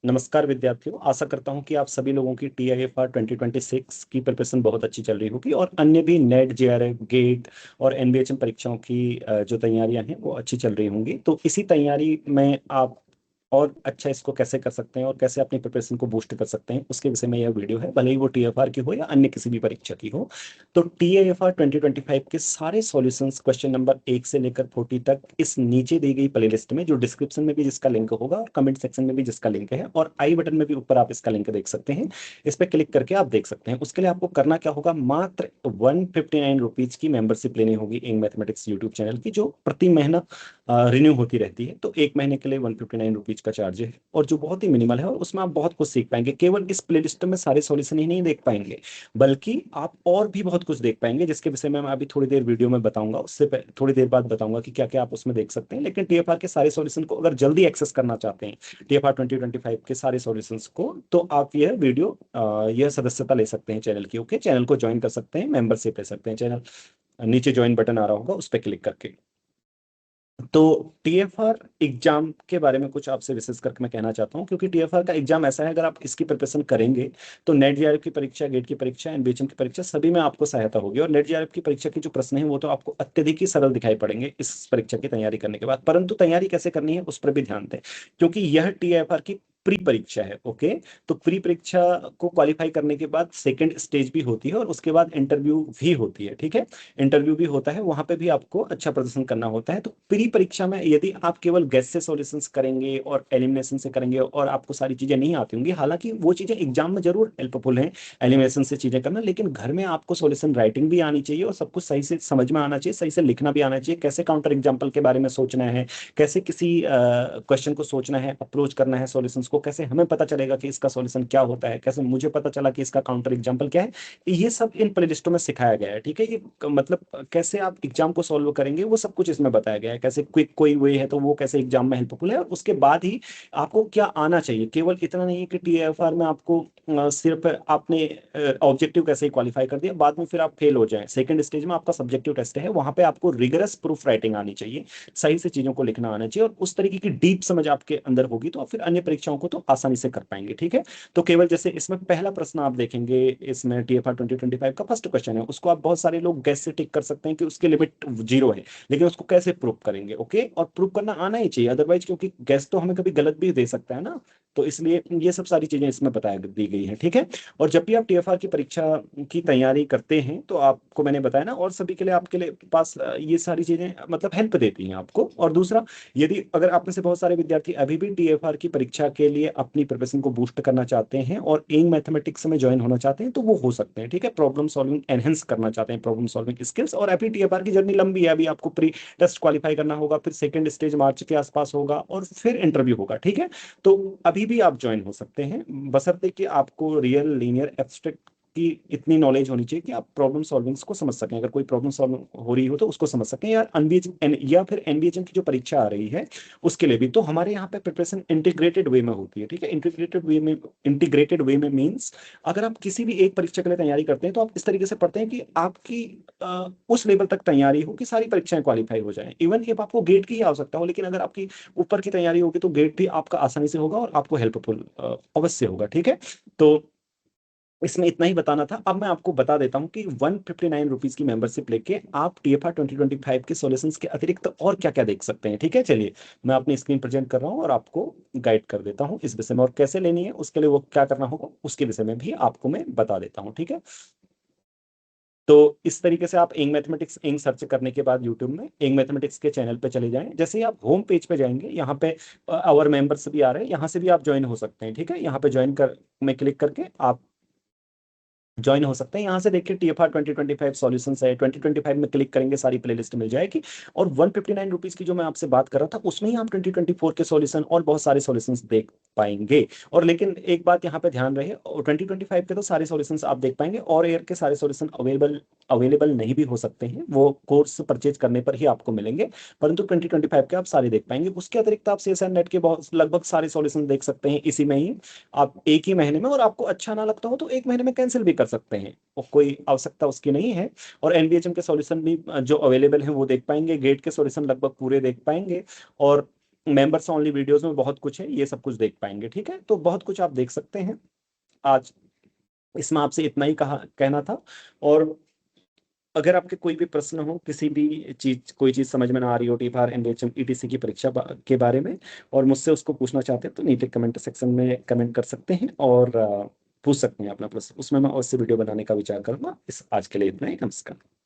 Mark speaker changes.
Speaker 1: नमस्कार विद्यार्थियों, आशा करता हूं कि आप सभी लोगों की TIFR 2026 की प्रिपरेशन बहुत अच्छी चल रही होगी और अन्य भी नेट, JRF, गेट और NBHM परीक्षाओं की जो तैयारियां हैं वो अच्छी चल रही होंगी। तो इसी तैयारी में आप और अच्छा इसको कैसे कर सकते हैं और कैसे अपनी प्रिपरेशन को बूस्ट कर सकते हैं, उसके विषय में यह वीडियो है, भले ही वो TFR की हो या अन्य किसी भी परीक्षा की हो। तो TIFR 2025 के सारे सॉल्यूशंस क्वेश्चन नंबर 1 से लेकर 40 तक इस नीचे दी गई प्लेलिस्ट में, जो डिस्क्रिप्शन में भी जिसका लिंक होगा और कमेंट सेक्शन में भी जिसका लिंक है और आई बटन में भी ऊपर आप इसका लिंक देख सकते हैं, इस पर क्लिक करके आप देख सकते हैं। उसके लिए आपको करना क्या होगा, मात्र 159 रुपीज की मेंबरशिप लेनी होगी इंग मैथमेटिक्स यूट्यूब चैनल की, जो प्रति महीना रिन्यू होती रहती है। तो एक महीने के लिए 159 रुपीज का चार्ज है और जो बहुत ही मिनिमल है, और उसमें आप बहुत कुछ सीख पाएंगे। केवल इस प्लेलिस्ट में सारे सॉल्यूशन ही नहीं देख पाएंगे, बल्कि आप और भी बहुत कुछ देख पाएंगे, जिसके विषय में मैं अभी थोड़ी देर वीडियो में बताऊंगा। उससे थोड़ी देर बाद बताऊंगा कि क्या क्या आप उसमें देख सकते हैं। लेकिन TFR के सारे सॉल्यूशन को अगर जल्दी एक्सेस करना चाहते हैं, TFR 2025 के सारे सॉल्यूशंस को, तो आप यह वीडियो यह सदस्यता ले सकते हैं चैनल की। ओके, चैनल को ज्वाइन कर सकते हैं, मेंबरशिप ले सकते हैं। चैनल नीचे ज्वाइन बटन आ रहा होगा, उस पर क्लिक करके। तो TFR एग्जाम के बारे में कुछ आपसे विशेष करके मैं कहना चाहता हूं, क्योंकि TFR का एग्जाम ऐसा है, अगर आप इसकी प्रिपरेशन करेंगे तो नेट JRF की परीक्षा, गेट की परीक्षा, NBHM की परीक्षा, सभी में आपको सहायता होगी। और नेट JRF की परीक्षा की जो प्रश्न है वो तो आपको अत्यधिक ही सरल दिखाई पड़ेंगे इस परीक्षा की तैयारी करने के बाद, परंतु तैयारी कैसे करनी है उस पर भी ध्यान दें, क्योंकि यह TFR की प्री परीक्षा है। ओके, तो प्री परीक्षा को क्वालिफाई करने के बाद सेकंड स्टेज भी होती है और उसके बाद इंटरव्यू भी होती है। ठीक है, इंटरव्यू भी होता है, वहां पे भी आपको अच्छा प्रदर्शन करना होता है। तो प्री परीक्षा में यदि आप केवल गैस से सॉल्यूशंस करेंगे और एलिमिनेशन से करेंगे और आपको सारी चीजें नहीं आती होंगी, हालांकि वो चीजें एग्जाम में जरूर हेल्पफुल हैं, एलिमिनेशन से चीजें करना, लेकिन घर में आपको सॉल्यूशन राइटिंग भी आनी चाहिए और सब कुछ सही से समझ में आना चाहिए, सही से लिखना भी आना चाहिए, कैसे काउंटर एग्जाम्पल के बारे में सोचना है, कैसे किसी क्वेश्चन को सोचना है, अप्रोच करना है सॉल्यूशंस को, कैसे हमें पता चलेगा कि इसका सॉल्यूशन क्या होता है, कैसे मुझे पता चला कि इसका काउंटर एग्जाम्पल क्या है, ये सब इन प्लेलिस्टों में सिखाया गया है। ठीक है, ये मतलब कैसे आप एग्जाम को सॉल्व करेंगे वो सब कुछ इसमें बताया गया है, कैसे क्विक कोई वे है तो वो कैसे एग्जाम में हेल्पफुल है, और उसके बाद ही आपको क्या आना चाहिए। केवल इतना नहीं है कि TFR में आपको सिर्फ आपने ऑब्जेक्टिव कैसे क्वालिफाई कर दिया, बाद में फिर आप फेल हो जाएं। सेकंड स्टेज में आपका सब्जेक्टिव टेस्ट है, वहां पे आपको रिगरस प्रूफ राइटिंग आनी चाहिए, सही से चीजों को लिखना आना चाहिए, और उस तरीके की डीप समझ आपके अंदर होगी तो आप फिर अन्य परीक्षाओं को तो आसानी से कर पाएंगे। ठीक है, तो केवल जैसे इसमें पहला प्रश्न आप देखेंगे, इसमें TFR 2025 का फर्स्ट क्वेश्चन है, उसको आप बहुत सारे लोग गैस से टिक कर सकते हैं कि उसकी लिमिट 0 है, लेकिन उसको कैसे प्रूव करेंगे। ओके, और प्रूव करना आना ही चाहिए, अदरवाइज क्योंकि गैस तो हमें कभी गलत भी दे सकता है ना, तो इसलिए ये सब सारी चीजें इसमें बताया दी गई हैं। ठीक है, और जब भी आप TFR की परीक्षा की तैयारी करते हैं तो आपको मैंने बताया ना, और सभी के लिए आपके लिए पास ये सारी चीजें मतलब हेल्प देती हैं आपको। और दूसरा, यदि अगर आप में से बहुत सारे विद्यार्थी अभी भी TFR की परीक्षा के लिए अपनी प्रिपरेशन को बूस्ट करना चाहते हैं और एइंग मैथमेटिक्स में ज्वाइन होना चाहते हैं, तो वो हो सकते हैं। ठीक है, प्रॉब्लम सॉल्विंग एनहेंस करना चाहते हैं, प्रॉब्लम सॉल्विंग स्किल्स, और अभी TFR की जर्नी लंबी है, अभी आपको प्री टेस्ट क्वालिफाई करना होगा, फिर सेकंड स्टेज मार्च के आसपास होगा और फिर इंटरव्यू होगा। ठीक है, तो अभी भी आप ज्वाइन हो सकते हैं, बशर्ते कि आपको रियल, लीनियर, एब्स्ट्रैक्ट की इतनी नॉलेज होनी चाहिए कि आप प्रॉब्लम सॉल्विंग्स को समझ सकें। अगर कोई प्रॉब्लम सॉल्व हो रही हो तो उसको समझ सकें, यार या फिर NBHM की जो परीक्षा आ रही है उसके लिए भी। तो हमारे यहाँ पे प्रिपरेशन इंटीग्रेटेड वे में होती है। ठीक है, इंटीग्रेटेड वे में मीन्स अगर आप किसी भी एक परीक्षा के लिए तैयारी करते हैं तो आप इस तरीके से पढ़ते हैं कि आपकी उस लेवल तक तैयारी हो कि सारी परीक्षाएं क्वालिफाई हो जाएं। इवन if आपको गेट की ही आवश्यकता हो, लेकिन अगर आपकी ऊपर की तैयारी होगी तो गेट भी आपका आसानी से होगा और आपको हेल्पफुल अवश्य होगा। ठीक है, तो इसमें इतना ही बताना था। अब मैं आपको बता देता हूं कि 159 रुपीज की मेंबरशिप लेके आप TFR 2025 के सॉल्यूशंस के अतिरिक्त और क्या क्या देख सकते हैं। ठीक है, चलिए मैं अपनी स्क्रीन प्रेजेंट कर रहा हूं और आपको गाइड कर देता हूं इस विषय में, और कैसे लेनी है उसके लिए वो क्या करना होगा उसके विषय में भी आपको मैं बता देता हूं। ठीक है, तो इस तरीके से आप इंग मैथमेटिक्स इंग सर्च करने के बाद यूट्यूब में इंग मैथमेटिक्स के चैनल पे चले जाएं। जैसे ही आप होम पेज पे जाएंगे, यहाँ पे आवर मेंबर्स भी आ रहे हैं, यहाँ से भी आप ज्वाइन हो सकते हैं। ठीक है, यहाँ पे ज्वाइन कर में क्लिक करके आप ज्वाइन हो सकते हैं। यहाँ से देखिए TFR 2025 सॉल्यूशंस है, 2025 में क्लिक करेंगे सारी प्लेलिस्ट मिल जाएगी। और 159 रुपीज की जो मैं आपसे बात कर रहा था उसमें ही हम 2024 के सॉल्यूशन और बहुत सारे सॉल्यूशंस देख पाएंगे। और लेकिन एक बात यहाँ पे ध्यान रहे, 2025 के तो सारे सॉल्यूशंस आप देख पाएंगे, और एयर के सारे सॉल्यूशन अवेलेबल अवेलेबल नहीं भी हो सकते हैं, वो कोर्स परचेज करने पर ही आपको मिलेंगे, परंतु 2025 के आप सारे देख पाएंगे। उसके अतिरिक्त आप CSR नेट के बहुत लगभग सारे सॉल्यूशन देख सकते हैं इसी में ही, आप एक ही महीने में। और आपको अच्छा ना लगता हो तो एक महीने में कैंसिल भी कर सकते हैं, और कोई आवश्यकता उसकी नहीं है। और NBHM के सॉल्यूशन भी जो अवेलेबल हैं वो देख पाएंगे, गेट के सॉल्यूशन लगभग पूरे देख पाएंगे, और मेंबर्स ओनली वीडियोस में बहुत कुछ है, ये सब कुछ देख पाएंगे। ठीक है, तो बहुत कुछ आप देख सकते हैं। आज इसमें आपसे इतना ही कहा कहना था। और अगर आपके कोई भी प्रश्न हो, किसी भी चीज, कोई चीज समझ में ना आ रही हो टीफार एनबीएचएम ईटीसी की परीक्षा के बारे में, और मुझसे उसको पूछना चाहते हैं, तो नीचे कमेंट सेक्शन में कमेंट कर सकते हैं और पूछ सकते हैं अपना प्रश्न। उसमें मैं और से वीडियो बनाने का विचार करूंगा। इस आज के लिए इतना ही। नमस्कार।